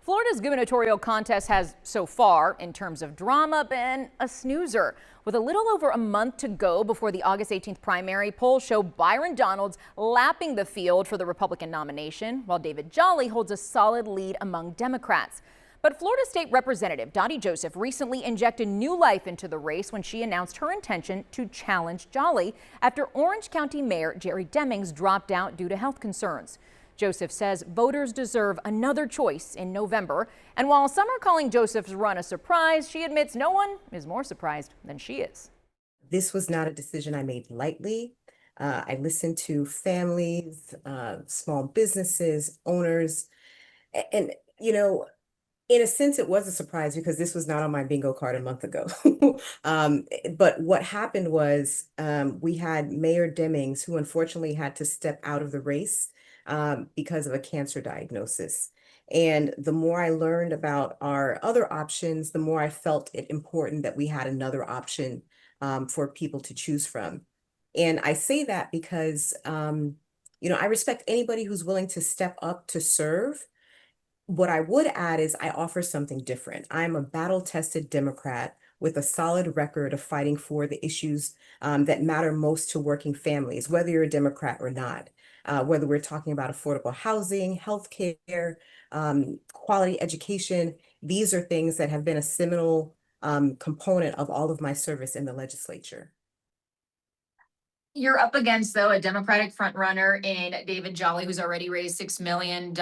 Florida's gubernatorial contest has so far, in terms of drama, been a snoozer. With a little over a month to go before the August 18th primary, polls show Byron Donalds lapping the field for the Republican nomination, while David Jolly holds a solid lead among Democrats. But Florida State Representative Dotie Joseph recently injected new life into the race when she announced her intention to challenge Jolly after Orange County Mayor Jerry Demings dropped out due to health concerns. Joseph says voters deserve another choice in November. And while some are calling Joseph's run a surprise, she admits no one is more surprised than she is. This was not a decision I made lightly. I listened to families, small businesses, owners, and, in a sense, it was a surprise because this was not on my bingo card a month ago. But what happened was we had Mayor Demings, who unfortunately had to step out of the race because of a cancer diagnosis. And the more I learned about our other options, the more I felt it important that we had another option for people to choose from. And I say that because, I respect anybody who's willing to step up to serve. What I would add is I offer something different. I'm a battle-tested Democrat with a solid record of fighting for the issues that matter most to working families, whether you're a Democrat or not, whether we're talking about affordable housing, healthcare, quality education. These are things that have been a seminal component of all of my service in the legislature. You're up against, though, a Democratic frontrunner in David Jolly, who's already raised $6 million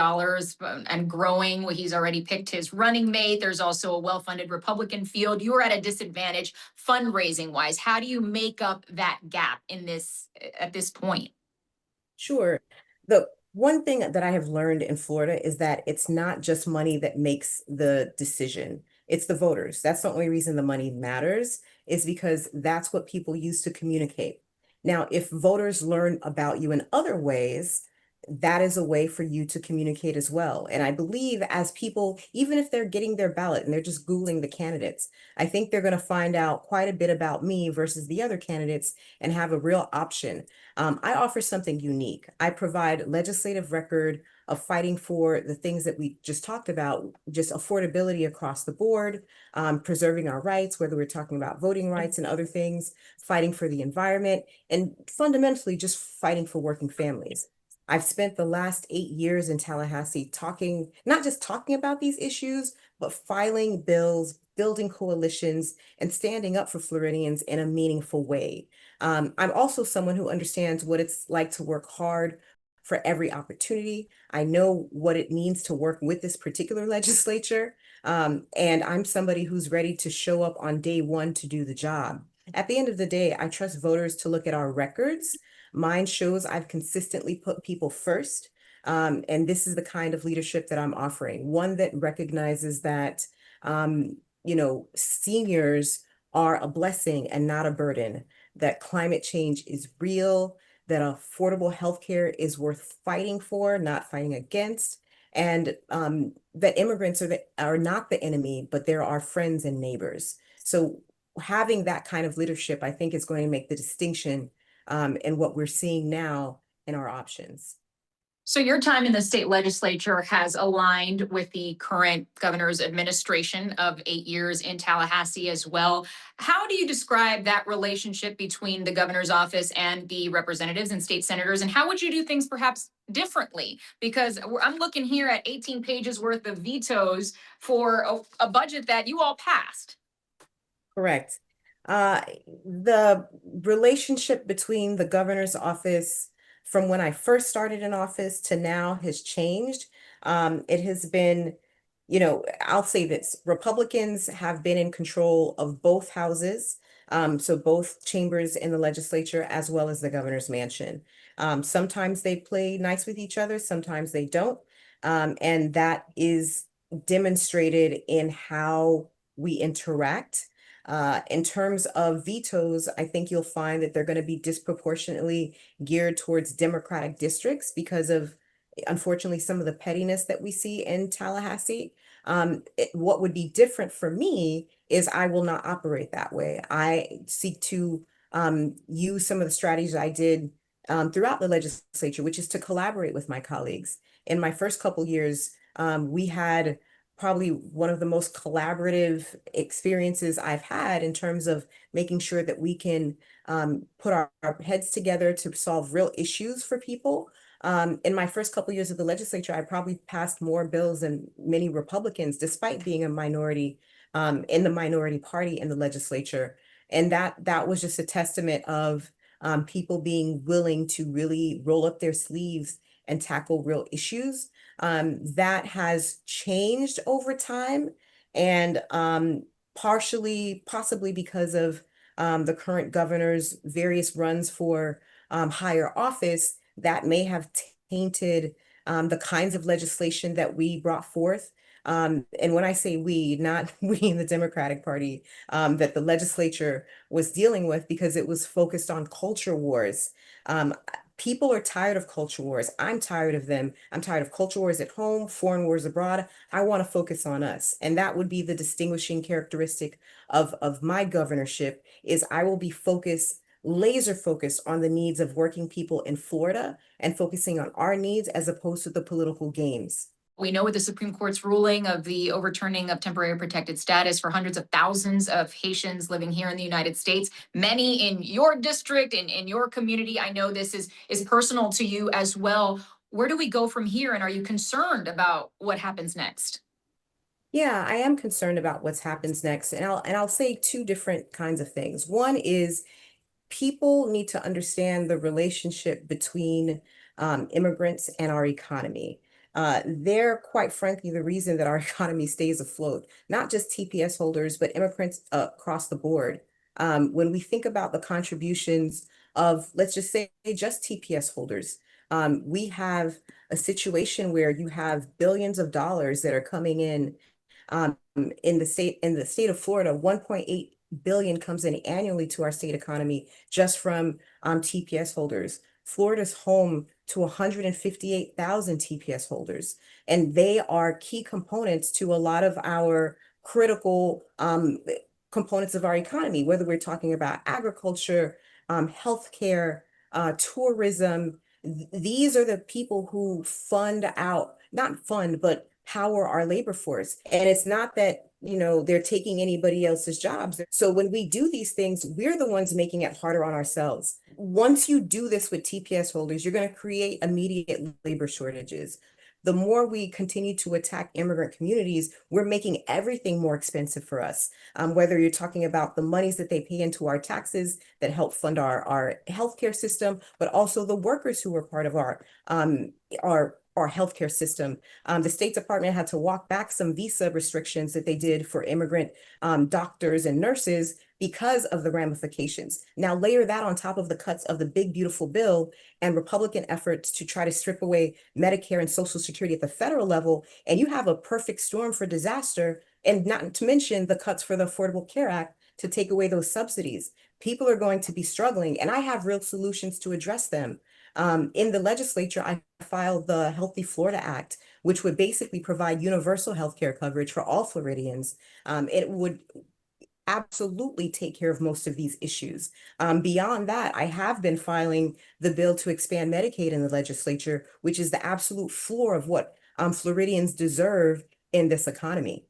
and growing. He's already picked his running mate. There's also a well-funded Republican field. You are at a disadvantage fundraising wise. How do you make up that gap at this point? Sure. The one thing that I have learned in Florida is that it's not just money that makes the decision. It's the voters. That's the only reason the money matters, is because that's what people use to communicate. Now, if voters learn about you in other ways, that is a way for you to communicate as well. And I believe as people, even if they're getting their ballot and they're just Googling the candidates, I think they're going to find out quite a bit about me versus the other candidates and have a real option. I offer something unique. I provide legislative record of fighting for the things that we just talked about, just affordability across the board, preserving our rights, whether we're talking about voting rights and other things, fighting for the environment, and fundamentally just fighting for working families. I've spent the last 8 years in Tallahassee not just talking about these issues, but filing bills, building coalitions, and standing up for Floridians in a meaningful way. I'm also someone who understands what it's like to work hard for every opportunity. I know what it means to work with this particular legislature. And I'm somebody who's ready to show up on day one to do the job. At the end of the day, I trust voters to look at our records. Mine shows I've consistently put people first. And this is the kind of leadership that I'm offering, one that recognizes that, seniors are a blessing and not a burden, that climate change is real, that affordable healthcare is worth fighting for, not fighting against, and that immigrants are not the enemy, but they're our friends and neighbors. So having that kind of leadership, I think, is going to make the distinction in what we're seeing now in our options. So your time in the state legislature has aligned with the current governor's administration of 8 years in Tallahassee as well. How do you describe that relationship between the governor's office and the representatives and state senators? And how would you do things perhaps differently? Because I'm looking here at 18 pages worth of vetoes for a budget that you all passed. Correct. The relationship between the governor's office from when I first started in office to now has changed. It has been, I'll say this, Republicans have been in control of both houses, so both chambers in the legislature as well as the governor's mansion. Sometimes they play nice with each other, sometimes they don't. And that is demonstrated in how we interact. In terms of vetoes, I think you'll find that they're going to be disproportionately geared towards Democratic districts because of, unfortunately, some of the pettiness that we see in Tallahassee. What would be different for me is I will not operate that way. I seek to use some of the strategies I did throughout the legislature, which is to collaborate with my colleagues. In my first couple years, we had probably one of the most collaborative experiences I've had in terms of making sure that we can put our heads together to solve real issues for people. In my first couple years of the legislature, I probably passed more bills than many Republicans, despite being a minority in the minority party in the legislature. And that was just a testament of people being willing to really roll up their sleeves and tackle real issues. That has changed over time, and partially, possibly because of the current governor's various runs for higher office, that may have tainted the kinds of legislation that we brought forth. And when I say we, not we in the Democratic Party, that the legislature was dealing with, because it was focused on culture wars. Um, People are tired of culture wars. I'm tired of them. I'm tired of culture wars at home, foreign wars abroad. I want to focus on us. And that would be the distinguishing characteristic of my governorship, is I will be laser focused on the needs of working people in Florida and focusing on our needs as opposed to the political games. We know with the Supreme Court's ruling of the overturning of temporary protected status for hundreds of thousands of Haitians living here in the United States, many in your district and in your community. I know this is personal to you as well. Where do we go from here? And are you concerned about what happens next? Yeah, I am concerned about what happens next. And I'll say two different kinds of things. One is people need to understand the relationship between immigrants and our economy. They're quite frankly the reason that our economy stays afloat, not just TPS holders, but immigrants across the board. When we think about the contributions of, let's just say, just TPS holders, we have a situation where you have billions of dollars that are coming in the state of Florida. 1.8 billion comes in annually to our state economy just from TPS holders. Florida's home to 158,000 TPS holders, and they are key components to a lot of our critical components of our economy, whether we're talking about agriculture, healthcare, tourism. These are the people who not fund, but power our labor force. And it's not that, they're taking anybody else's jobs. So when we do these things, we're the ones making it harder on ourselves. Once you do this with TPS holders, you're going to create immediate labor shortages. The more we continue to attack immigrant communities, we're making everything more expensive for us. Whether you're talking about the monies that they pay into our taxes that help fund our healthcare system, but also the workers who are part of our healthcare system. The State Department had to walk back some visa restrictions that they did for immigrant doctors and nurses because of the ramifications. Now layer that on top of the cuts of the big, beautiful bill and Republican efforts to try to strip away Medicare and Social Security at the federal level, and you have a perfect storm for disaster, and not to mention the cuts for the Affordable Care Act to take away those subsidies. People are going to be struggling, and I have real solutions to address them. In the legislature, I filed the Healthy Florida Act, which would basically provide universal health care coverage for all Floridians. It would absolutely take care of most of these issues. Beyond that, I have been filing the bill to expand Medicaid in the legislature, which is the absolute floor of what Floridians deserve in this economy.